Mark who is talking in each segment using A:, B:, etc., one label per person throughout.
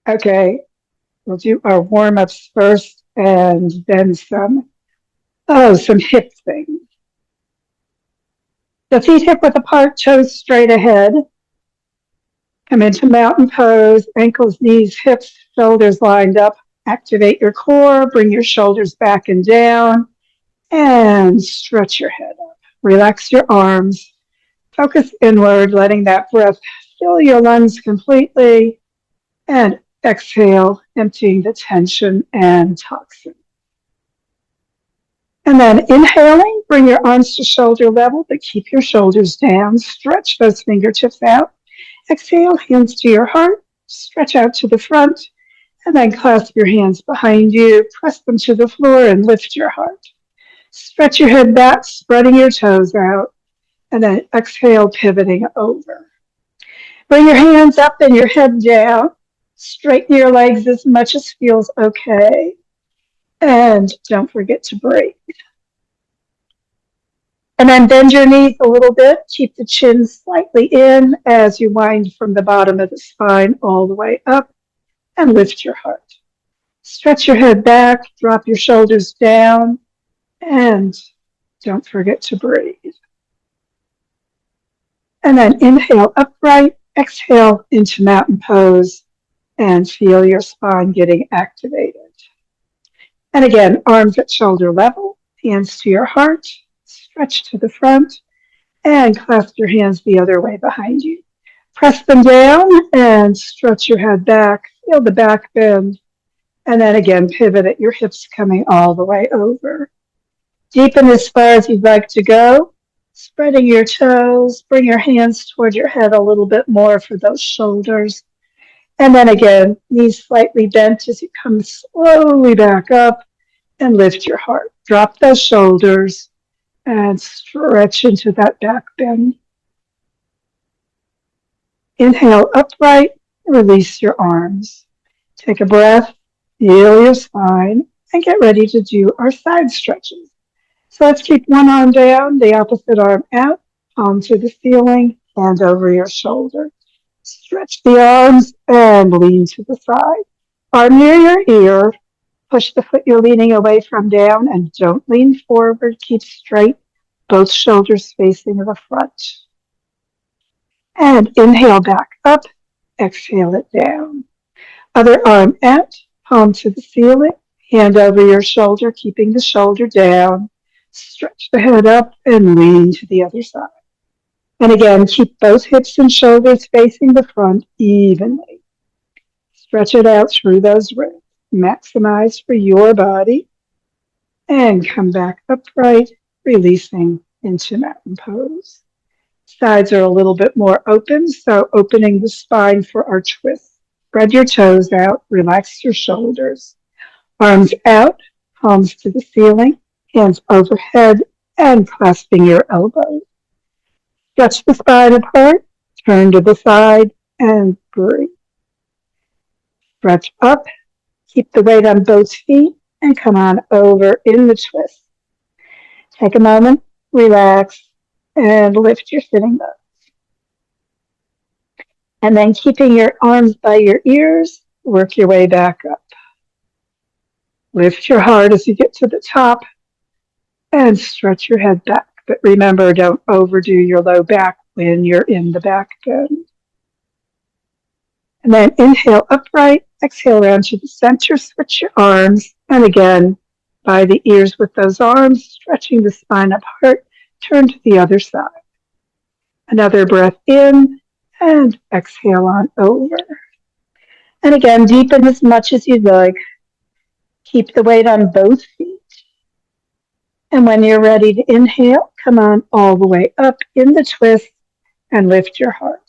A: Okay, we'll do our warm-ups first and then some hip things. The feet hip width apart, toes straight ahead. Come into mountain pose, ankles, knees, hips, shoulders lined up. Activate your core, bring your shoulders back and down, and stretch your head up. Relax your arms. Focus inward, letting that breath fill your lungs completely. And exhale, emptying the tension and toxin. And then inhaling, bring your arms to shoulder level, but keep your shoulders down. Stretch those fingertips out. Exhale, hands to your heart. Stretch out to the front. And then clasp your hands behind you. Press them to the floor and lift your heart. Stretch your head back, spreading your toes out. And then exhale, pivoting over. Bring your hands up and your head down. Straighten your legs as much as feels okay. And don't forget to breathe. And then bend your knees a little bit. Keep the chin slightly in as you wind from the bottom of the spine all the way up. And lift your heart. Stretch your head back. Drop your shoulders down. And don't forget to breathe. And then inhale upright. Exhale into mountain pose. And feel your spine getting activated. And again, arms at shoulder level, hands to your heart, stretch to the front, and clasp your hands the other way behind you. Press them down and stretch your head back, feel the back bend, and then again, pivot at your hips coming all the way over. Deepen as far as you'd like to go, spreading your toes, bring your hands toward your head a little bit more for those shoulders. And then again, knees slightly bent as you come slowly back up and lift your heart. Drop those shoulders and stretch into that back bend. Inhale upright, release your arms. Take a breath, feel your spine, and get ready to do our side stretches. So let's keep one arm down, the opposite arm out, palm to the ceiling, hand over your shoulder. Stretch the arms and lean to the side. Arm near your ear. Push the foot you're leaning away from down and don't lean forward. Keep straight, both shoulders facing the front. And inhale back up. Exhale it down. Other arm out, palm to the ceiling. Hand over your shoulder, keeping the shoulder down. Stretch the head up and lean to the other side. And again, keep both hips and shoulders facing the front evenly. Stretch it out through those ribs. Maximize for your body. And come back upright, releasing into mountain pose. Sides are a little bit more open, so opening the spine for our twist. Spread your toes out, relax your shoulders. Arms out, palms to the ceiling, hands overhead, and clasping your elbows. Stretch the spine apart, turn to the side, and breathe. Stretch up, keep the weight on both feet, and come on over in the twist. Take a moment, relax, and lift your sitting bones. And then keeping your arms by your ears, work your way back up. Lift your heart as you get to the top, and stretch your head back. But remember, don't overdo your low back when you're in the back bend. And then inhale upright, exhale around to the center, switch your arms. And again, by the ears with those arms, stretching the spine apart, turn to the other side. Another breath in, and exhale on over. And again, deepen as much as you'd like. Keep the weight on both feet. And when you're ready to inhale, come on all the way up in the twist and lift your heart.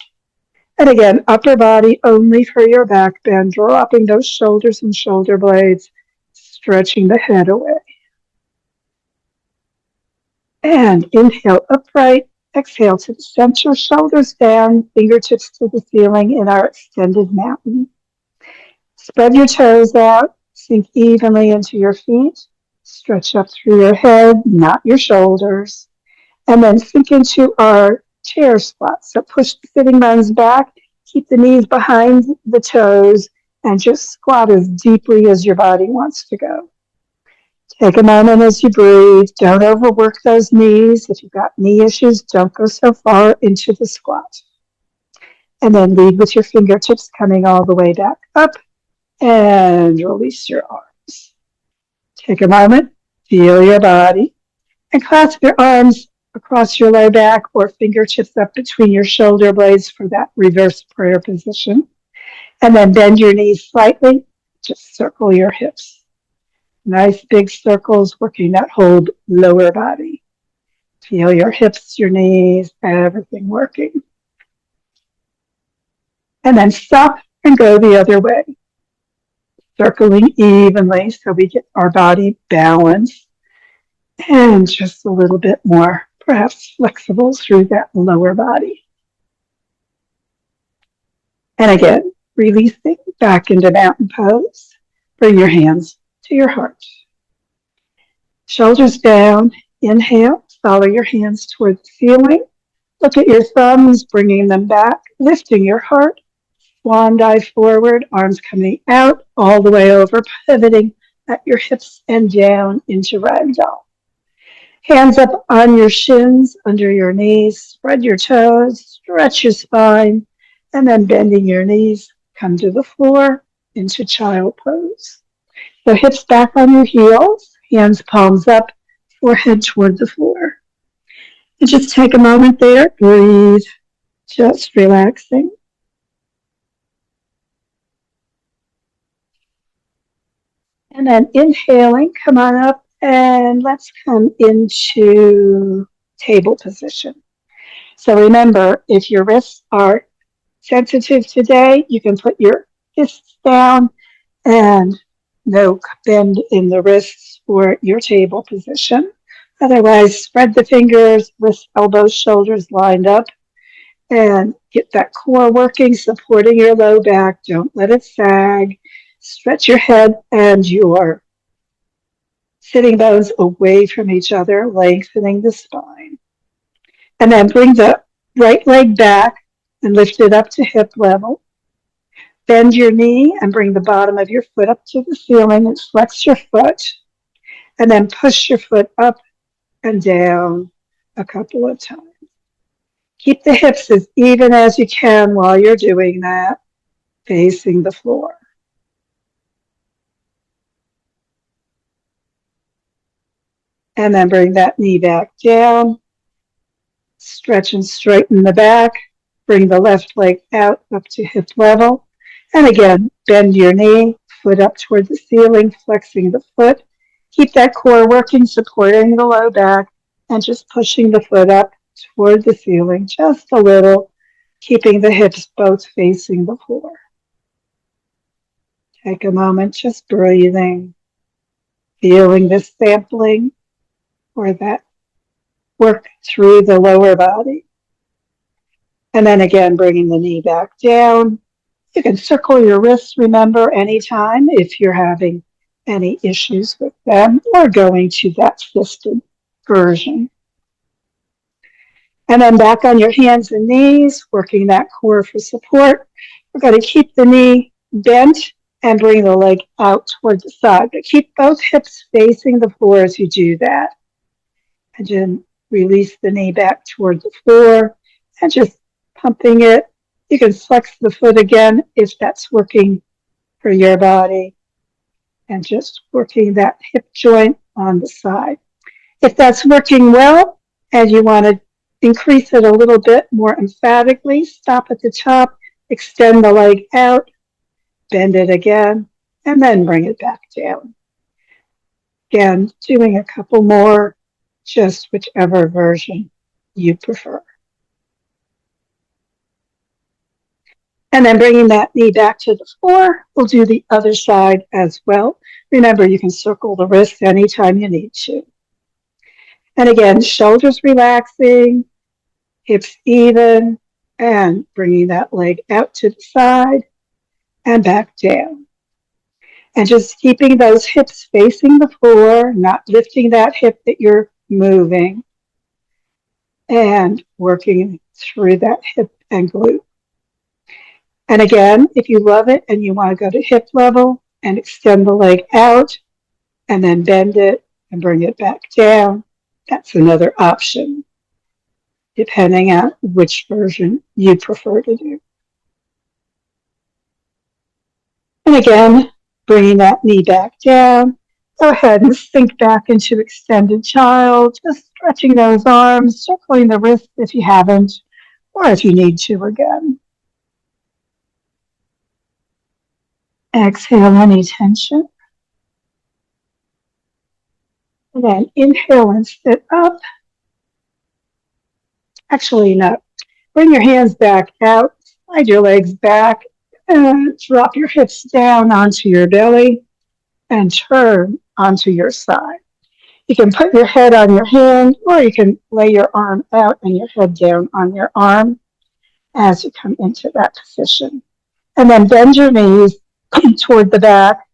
A: And again, upper body only for your back bend, dropping those shoulders and shoulder blades, stretching the head away. And inhale upright, exhale to the center, shoulders down, fingertips to the ceiling in our extended mountain. Spread your toes out, sink evenly into your feet. Stretch up through your head, not your shoulders. And then sink into our chair squat. So push the sitting bones back, keep the knees behind the toes, and just squat as deeply as your body wants to go. Take a moment as you breathe. Don't overwork those knees. If you've got knee issues, don't go so far into the squat. And then lead with your fingertips coming all the way back up and release your arms. Take a moment, feel your body, and clasp your arms across your low back or fingertips up between your shoulder blades for that reverse prayer position. And then bend your knees slightly. Just circle your hips. Nice big circles working that whole lower body. Feel your hips, your knees, everything working. And then stop and go the other way, circling evenly so we get our body balanced and just a little bit more, perhaps flexible through that lower body. And again, releasing back into mountain pose. Bring your hands to your heart. Shoulders down. Inhale. Follow your hands toward the ceiling. Look at your thumbs, bringing them back, lifting your heart. Swan dive forward, arms coming out all the way over, pivoting at your hips and down into ragdoll. Hands up on your shins, under your knees. Spread your toes, stretch your spine, and then bending your knees, come to the floor into child pose. So hips back on your heels, hands palms up, forehead toward the floor. And just take a moment there, breathe, just relaxing. And then inhaling, come on up and let's come into table position. So remember, if your wrists are sensitive today, you can put your fists down and no bend in the wrists for your table position. Otherwise, spread the fingers, wrists, elbows, shoulders lined up, and get that core working, supporting your low back. Don't let it sag. Stretch your head and your sitting bones away from each other, lengthening the spine. And then bring the right leg back and lift it up to hip level. Bend your knee and bring the bottom of your foot up to the ceiling and flex your foot. And then push your foot up and down a couple of times. Keep the hips as even as you can while you're doing that, facing the floor. And then bring that knee back down. Stretch and straighten the back. Bring the left leg out up to hip level. And again, bend your knee, foot up toward the ceiling, flexing the foot. Keep that core working, supporting the low back, and just pushing the foot up toward the ceiling just a little, keeping the hips both facing the floor. Take a moment, just breathing, feeling this sampling or that work through the lower body. And then again, bringing the knee back down. You can circle your wrists, remember, anytime if you're having any issues with them or going to that fisted version. And then back on your hands and knees, working that core for support. We're going to keep the knee bent and bring the leg out toward the side. But keep both hips facing the floor as you do that. And then release the knee back toward the floor and just pumping it. You can flex the foot again if that's working for your body. And just working that hip joint on the side. If that's working well and you want to increase it a little bit more emphatically, stop at the top, extend the leg out, bend it again, and then bring it back down. Again, doing a couple more, just whichever version you prefer. And then bringing that knee back to the floor, we'll do the other side as well. Remember, you can circle the wrists anytime you need to. And again, shoulders relaxing, hips even, and bringing that leg out to the side and back down. And just keeping those hips facing the floor, not lifting that hip that you're moving, and working through that hip and glute. And again, if you love it and you want to go to hip level and extend the leg out and then bend it and bring it back down, that's another option, depending on which version you prefer to do. And again, bringing that knee back down. Go ahead and sink back into extended child, just stretching those arms, circling the wrists if you haven't, or if you need to again. Exhale any tension. And then inhale and sit up. Actually, no. Bring your hands back out, slide your legs back, and drop your hips down onto your belly and turn onto your side. You can put your head on your hand, or you can lay your arm out and your head down on your arm as you come into that position. And then bend your knees toward the back.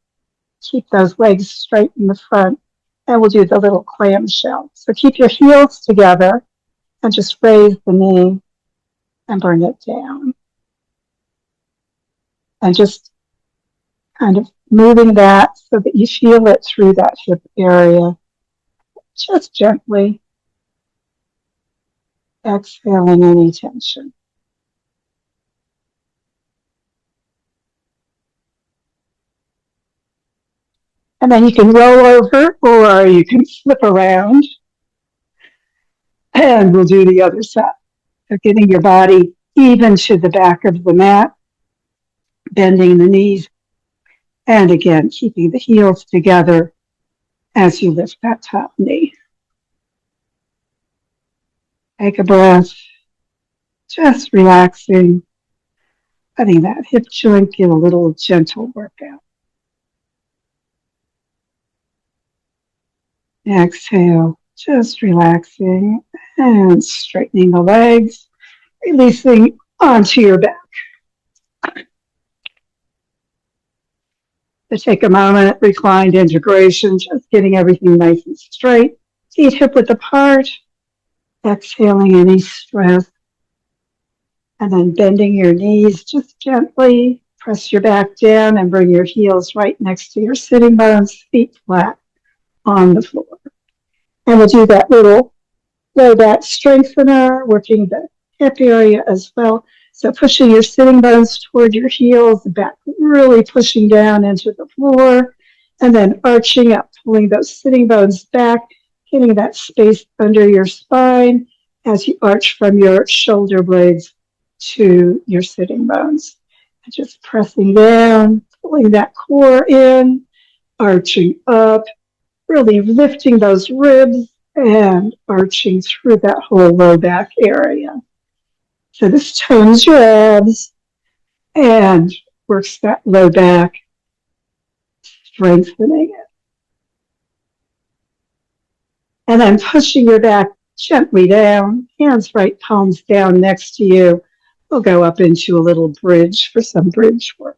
A: Keep those legs straight in the front, and we'll do the little clamshell. So keep your heels together and just raise the knee and bring it down. And just kind of moving that so that you feel it through that hip area. Just gently exhaling any tension. And then you can roll over or you can flip around. And we'll do the other side. So getting your body even to the back of the mat, bending the knees, and again, keeping the heels together as you lift that top knee. Take a breath, just relaxing, letting that hip joint get a little gentle workout. Exhale, just relaxing and straightening the legs, releasing onto your back. So take a moment, reclined integration, just getting everything nice and straight. Feet hip width apart, exhaling any stress. And then bending your knees just gently, press your back down and bring your heels right next to your sitting bones, feet flat on the floor. And we'll do that little low back strengthener, working the hip area as well. So pushing your sitting bones toward your heels, the back really pushing down into the floor, and then arching up, pulling those sitting bones back, getting that space under your spine as you arch from your shoulder blades to your sitting bones. And just pressing down, pulling that core in, arching up, really lifting those ribs and arching through that whole low back area. So this tones your abs and works that low back, strengthening it. And then pushing your back gently down, hands right palms down next to you. We'll go up into a little bridge for some bridge work.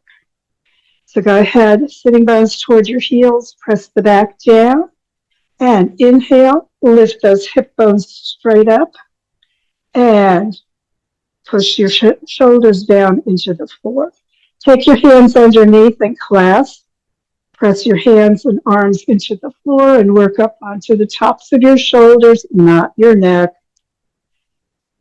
A: So go ahead, sitting bones towards your heels, press the back down, and inhale, lift those hip bones straight up, and push your shoulders down into the floor. Take your hands underneath and clasp. Press your hands and arms into the floor and work up onto the tops of your shoulders, not your neck.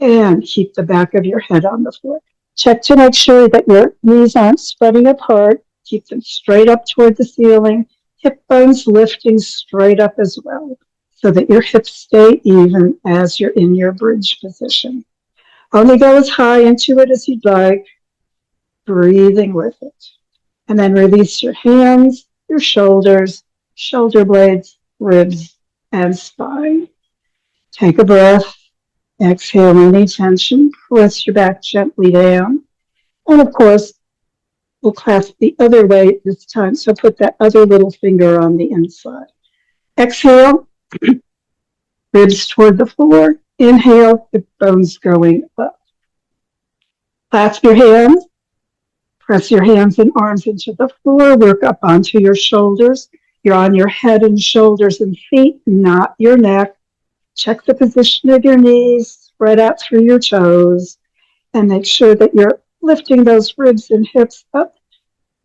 A: And keep the back of your head on the floor. Check to make sure that your knees aren't spreading apart. Keep them straight up toward the ceiling. Hip bones lifting straight up as well, so that your hips stay even as you're in your bridge position. Only go as high into it as you'd like, breathing with it. And then release your hands, your shoulders, shoulder blades, ribs, and spine. Take a breath. Exhale any tension. Press your back gently down. And of course, we'll clasp the other way this time. So put that other little finger on the inside. Exhale, ribs toward the floor. Inhale, hip bones going up. Clasp your hands. Press your hands and arms into the floor. Work up onto your shoulders. You're on your head and shoulders and feet, not your neck. Check the position of your knees. Spread out through your toes. And make sure that you're lifting those ribs and hips up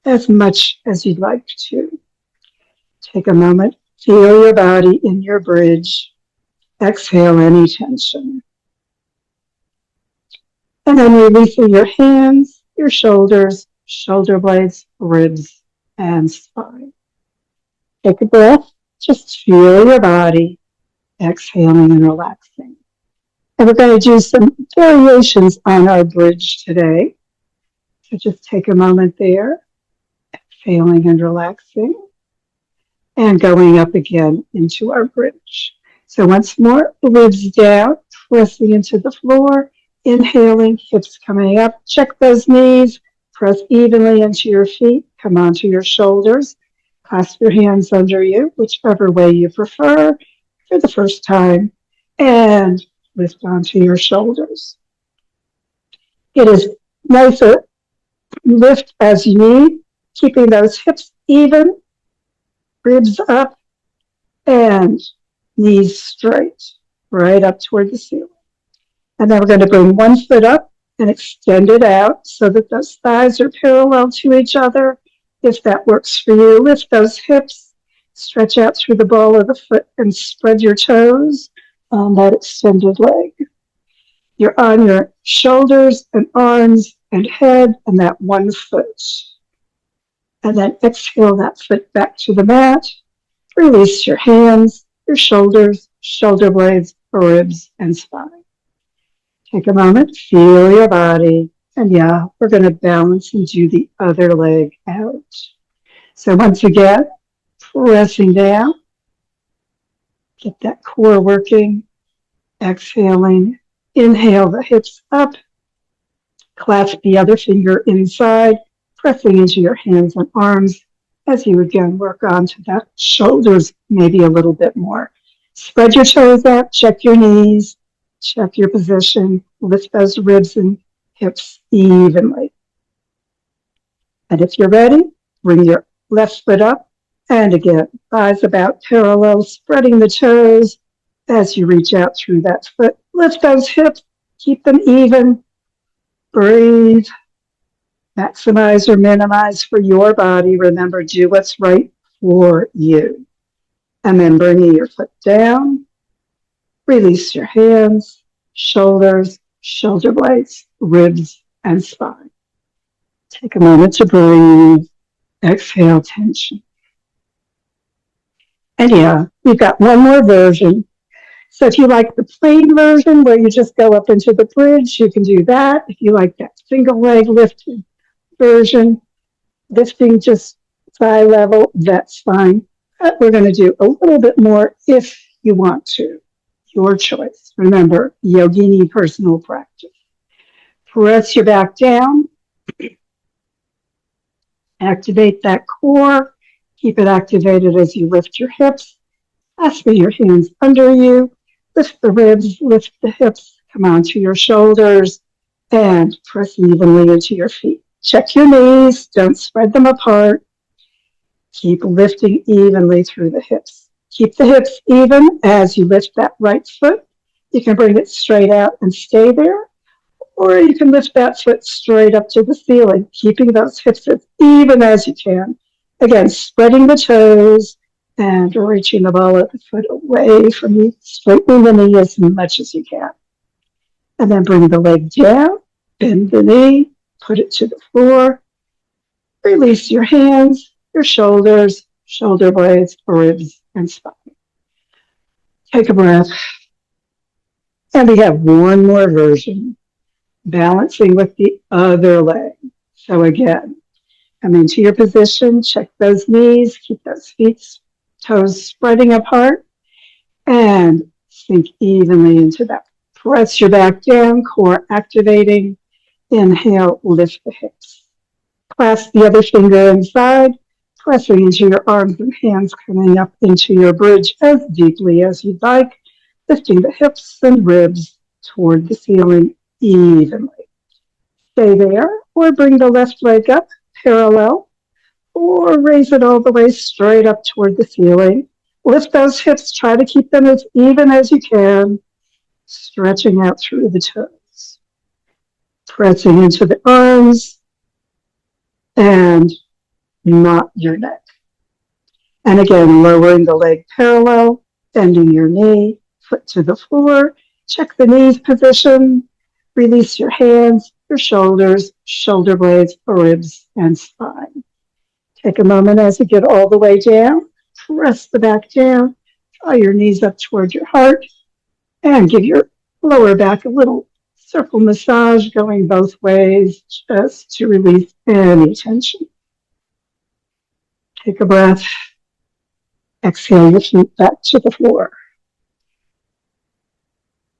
A: as much as you'd like to. Take a moment, feel your body in your bridge. Exhale any tension. And then releasing your hands, your shoulders, shoulder blades, ribs, and spine. Take a breath. Just feel your body, exhaling and relaxing. And we're going to do some variations on our bridge today. So just take a moment there, exhaling and relaxing, and going up again into our bridge. So once more, ribs down, pressing into the floor, inhaling, hips coming up. Check those knees, press evenly into your feet, come onto your shoulders, clasp your hands under you, whichever way you prefer for the first time, and lift onto your shoulders. It is nicer, lift as you need, keeping those hips even, ribs up, and knees straight, right up toward the ceiling. And then we're going to bring one foot up and extend it out so that those thighs are parallel to each other. If that works for you, lift those hips, stretch out through the ball of the foot and spread your toes on that extended leg. You're on your shoulders and arms and head and that one foot. And then exhale that foot back to the mat. Release your hands, your shoulders, shoulder blades, ribs, and spine. Take a moment, feel your body, and yeah, we're going to balance and do the other leg out. So once again, pressing down, get that core working, exhaling, inhale the hips up, clasp the other finger inside, pressing into your hands and arms as you again work onto that shoulders maybe a little bit more. Spread your toes out, check your knees, check your position, lift those ribs and hips evenly. And if you're ready, bring your left foot up, and again, thighs about parallel, spreading the toes as you reach out through that foot. Lift those hips, keep them even, breathe, maximize or minimize for your body. Remember, do what's right for you. And then bringing your foot down, release your hands, shoulders, shoulder blades, ribs, and spine. Take a moment to breathe. Exhale tension. And yeah, we've got one more version. So if you like the plain version where you just go up into the bridge, you can do that. If you like that single leg lifted version, lifting just thigh level, that's fine. But we're going to do a little bit more if you want to. Your choice. Remember, yogini personal practice. Press your back down. Activate that core. Keep it activated as you lift your hips. Clasping your hands under you. Lift the ribs, lift the hips. Come onto your shoulders and press evenly into your feet. Check your knees. Don't spread them apart. Keep lifting evenly through the hips. Keep the hips even as you lift that right foot. You can bring it straight out and stay there, or you can lift that foot straight up to the ceiling, keeping those hips as even as you can. Again, spreading the toes and reaching the ball of the foot away from you, straightening the knee as much as you can. And then bring the leg down, bend the knee, put it to the floor. Release your hands, your shoulders, shoulder blades, ribs, and spine. Take a breath. And we have one more version, balancing with the other leg. So again, come into your position, check those knees, keep those feet, toes spreading apart, and sink evenly into that. Press your back down, core activating. Inhale, lift the hips. Clasp the other finger inside, pressing into your arms and hands, coming up into your bridge as deeply as you'd like, lifting the hips and ribs toward the ceiling evenly. Stay there, or bring the left leg up parallel, or raise it all the way straight up toward the ceiling. Lift those hips, try to keep them as even as you can, stretching out through the toes. pressing into the arms and not your neck. And again, lowering the leg parallel, bending your knee, foot to the floor. Check the knees position. Release your hands, your shoulders, shoulder blades, ribs, and spine. Take a moment as you get all the way down. Press the back down. Draw your knees up toward your heart. And give your lower back a little circle massage going both ways just to release any tension. Take a breath. Exhale your feet back to the floor.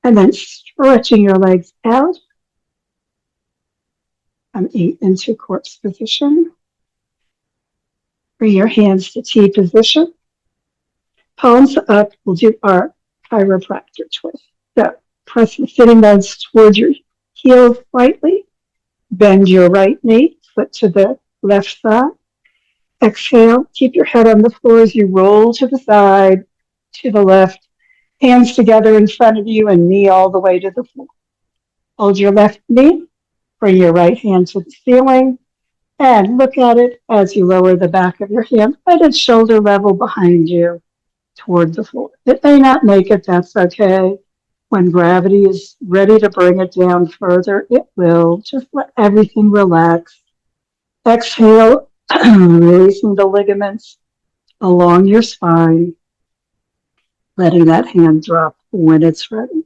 A: And then stretching your legs out. Come into corpse position. Bring your hands to T position. Palms up. We'll do our chiropractor twist. So press the sitting bones towards your heels slightly. Bend your right knee, foot to the left side. Exhale, keep your head on the floor as you roll to the side, to the left. Hands together in front of you and knee all the way to the floor. Hold your left knee, bring your right hand to the ceiling, and look at it as you lower the back of your hand right at shoulder level behind you toward the floor. It may not make it, that's okay. When gravity is ready to bring it down further, it will. Just let everything relax. Exhale, releasing the ligaments along your spine, letting that hand drop when it's ready.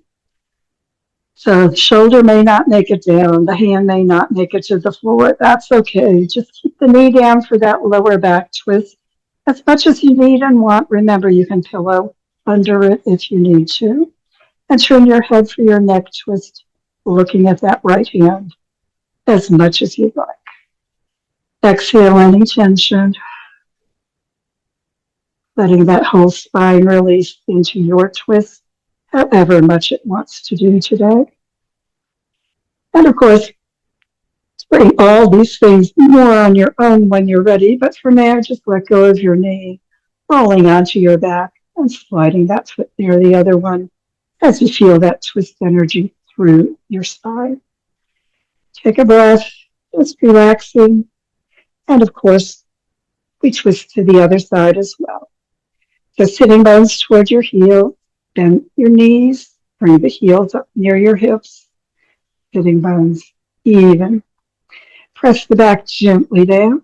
A: So the shoulder may not make it down, the hand may not make it to the floor. That's okay. Just keep the knee down for that lower back twist as much as you need and want. Remember, you can pillow under it if you need to. And turn your head for your neck twist, looking at that right hand as much as you'd like. Exhale any tension, letting that whole spine release into your twist, however much it wants to do today. And of course, bring all these things more on your own when you're ready, but for now, just let go of your knee, rolling onto your back and sliding that foot near the other one as you feel that twist energy through your spine. Take a breath, just relaxing. And of course, we twist to the other side as well. So sitting bones toward your heels, bend your knees, bring the heels up near your hips, sitting bones even. Press the back gently down.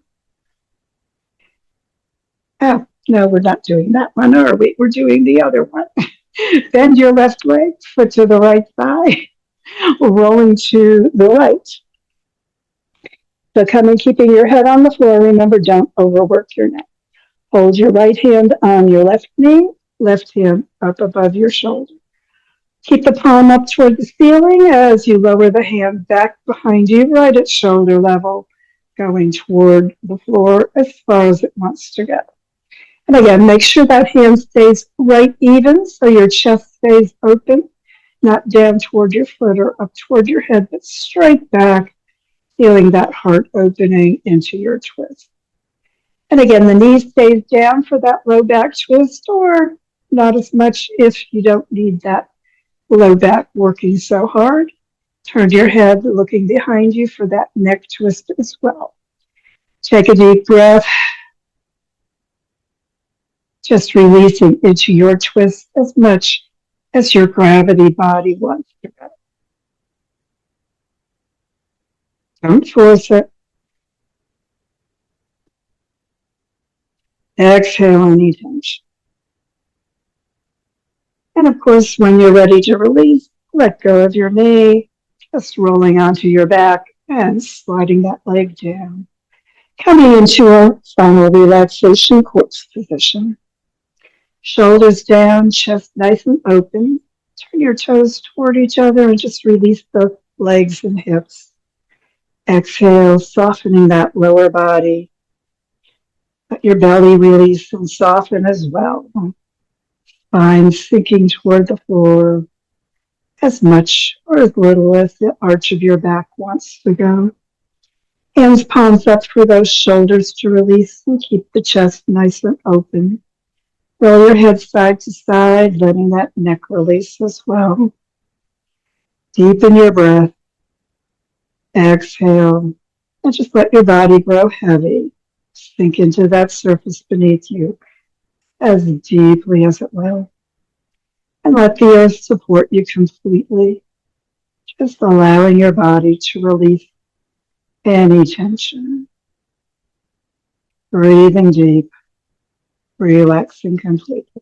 A: Oh, no, we're not doing that one, are we? We're doing the other one. Bend your left leg, foot to the right thigh, rolling to the right. So coming, keeping your head on the floor. Remember, don't overwork your neck. Hold your right hand on your left knee, left hand up above your shoulder. Keep the palm up toward the ceiling as you lower the hand back behind you, right at shoulder level, going toward the floor as far as it wants to go. And again, make sure that hand stays right even so your chest stays open, not down toward your foot or up toward your head, but straight back, feeling that heart opening into your twist. And again, the knee stays down for that low back twist, or not as much if you don't need that low back working so hard. Turn your head looking behind you for that neck twist as well. Take a deep breath. Just releasing into your twist as much as your gravity body wants to go. Don't force it. Exhale any tension. And of course, when you're ready to release, let go of your knee, just rolling onto your back and sliding that leg down. Coming into a final relaxation corpse position. Shoulders down, chest nice and open. Turn your toes toward each other and just release the legs and hips. Exhale, softening that lower body. Let your belly release and soften as well. Spine sinking toward the floor as much or as little as the arch of your back wants to go. Hands palms up for those shoulders to release and keep the chest nice and open. Roll your head side to side, letting that neck release as well. Deepen your breath. Exhale, and just let your body grow heavy. Sink into that surface beneath you as deeply as it will. And let the earth support you completely, just allowing your body to release any tension. Breathing deep, relaxing completely.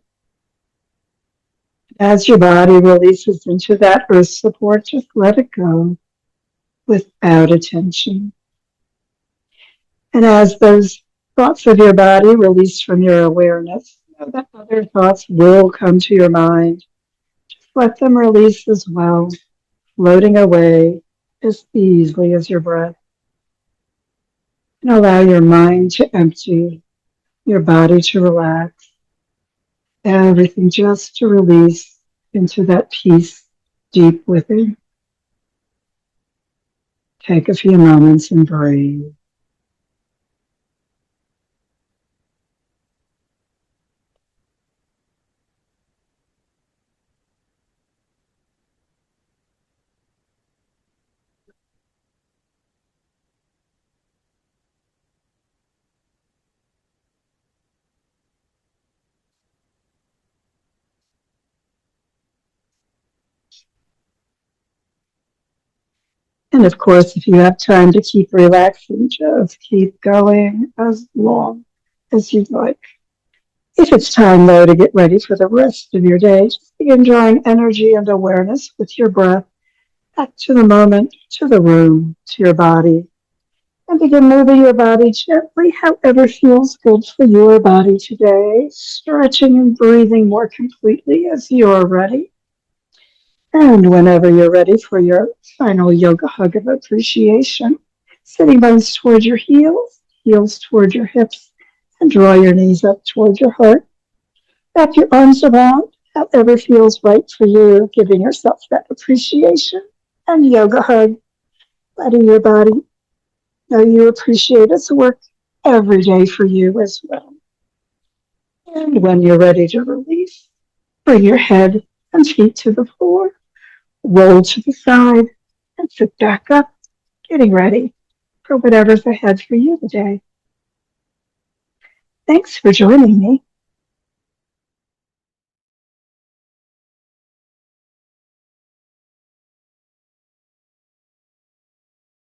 A: As your body releases into that earth support, just let it go without attention. And as those thoughts of your body release from your awareness, know that other thoughts will come to your mind. Just let them release as well, floating away as easily as your breath. And allow your mind to empty, your body to relax, everything just to release into that peace deep within. Take a few moments and breathe. And of course, if you have time to keep relaxing, just keep going as long as you'd like. If it's time, though, to get ready for the rest of your day, just begin drawing energy and awareness with your breath back to the moment, to the room, to your body. And begin moving your body gently, however feels good for your body today, stretching and breathing more completely as you're ready. And whenever you're ready for your final yoga hug of appreciation, sitting bones toward your heels, heels toward your hips, and draw your knees up toward your heart. Wrap your arms around, however feels right for you, giving yourself that appreciation and yoga hug, letting your body know you appreciate its work every day for you as well. And when you're ready to release, bring your head and feet to the floor, roll to the side, and sit back up, getting ready for whatever's ahead for you today. Thanks for joining me.